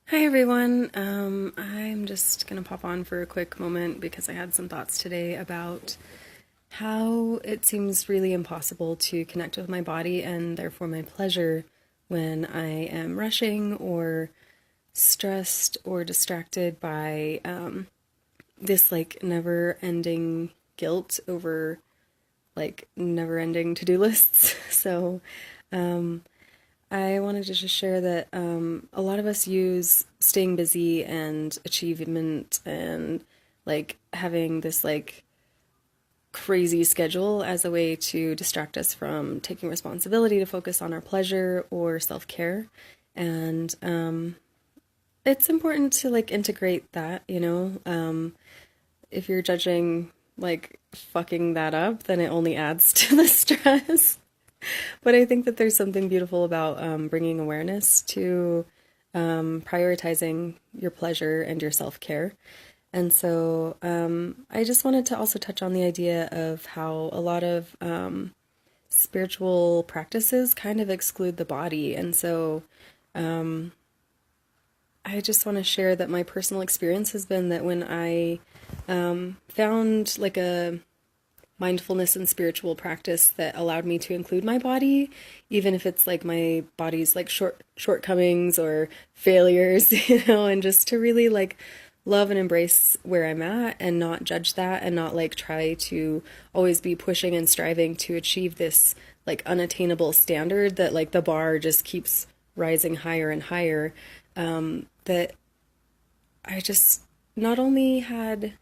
Hi everyone. I'm just gonna pop on for a quick moment because I had some thoughts today about how it seems really impossible to connect with my body and therefore my pleasure when I am rushing or stressed or distracted by this like never-ending guilt over like never-ending to-do lists. So I wanted to just share that a lot of us use staying busy and achievement and like having this like crazy schedule as a way to distract us from taking responsibility to focus on our pleasure or self-care. And it's important to like integrate that, if you're judging like fucking that up, then it only adds to the stress. But I think that there's something beautiful about bringing awareness to prioritizing your pleasure and your self-care. And so I just wanted to also touch on the idea of how a lot of spiritual practices kind of exclude the body. And so I just want to share that my personal experience has been that when I found like a mindfulness and spiritual practice that allowed me to include my body, even if it's like my body's like shortcomings or failures, and just to really like love and embrace where I'm at and not judge that and not like try to always be pushing and striving to achieve this like unattainable standard that like the bar just keeps rising higher and higher. That I just not only had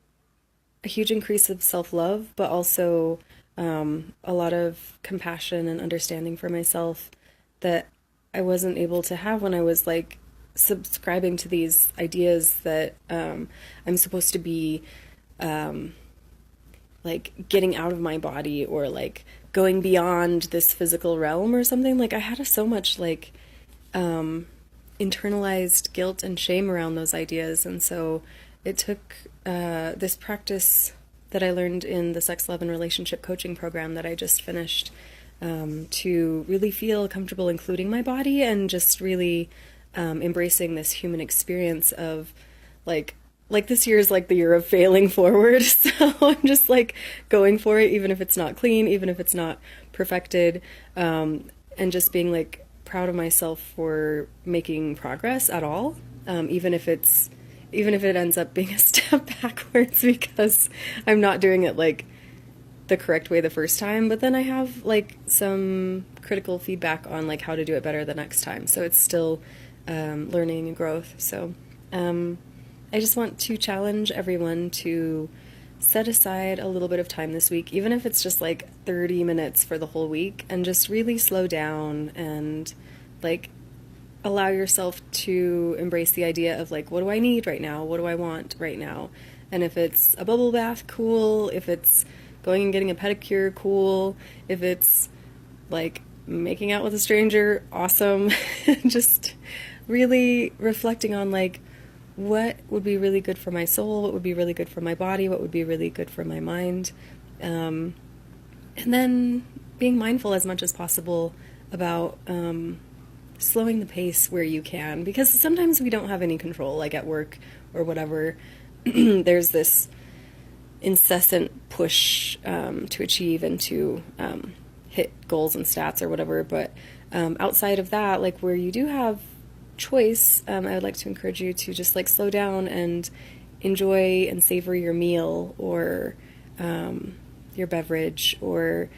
a huge increase of self-love, but also a lot of compassion and understanding for myself that I wasn't able to have when I was like subscribing to these ideas that I'm supposed to be like getting out of my body or like going beyond this physical realm or something. Like I had so much like internalized guilt and shame around those ideas, and so it took this practice that I learned in the sex, love, and relationship coaching program that I just finished to really feel comfortable including my body and just really embracing this human experience of like this year is like the year of failing forward. So I'm just like going for it, even if it's not clean, even if it's not perfected, and just being like proud of myself for making progress at all, even if it ends up being a step backwards because I'm not doing it like the correct way the first time, but then I have like some critical feedback on like how to do it better the next time. So it's still learning and growth. So I just want to challenge everyone to set aside a little bit of time this week, even if it's just like 30 minutes for the whole week, and just really slow down and like allow yourself to embrace the idea of like, what do I need right now? What do I want right now? And if it's a bubble bath, cool. If it's going and getting a pedicure, cool. If it's like making out with a stranger, awesome. Just really reflecting on like what would be really good for my soul, what would be really good for my body, what would be really good for my mind. And then being mindful as much as possible about slowing the pace where you can, because sometimes we don't have any control, like at work or whatever. There's this incessant push to achieve and to hit goals and stats or whatever, but outside of that, like where you do have choice, I would like to encourage you to just like slow down and enjoy and savor your meal or your beverage, or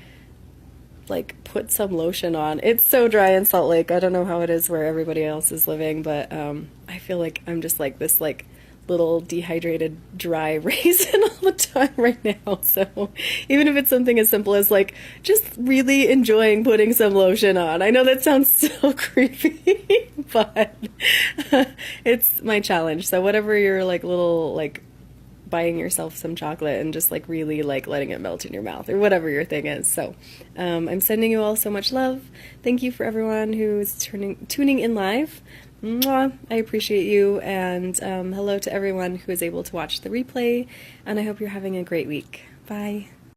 like put some lotion on. It's so dry in Salt Lake. I don't know how it is where everybody else is living, but I feel like I'm just like this like little dehydrated dry raisin all the time right now. So even if it's something as simple as like just really enjoying putting some lotion on. I know that sounds so creepy, but it's my challenge. So whatever your like little like buying yourself some chocolate and just like really like letting it melt in your mouth or whatever your thing is. So I'm sending you all so much love. Thank you for everyone who's tuning in live. Mwah. I appreciate you, and hello to everyone who is able to watch the replay, and I hope you're having a great week. Bye.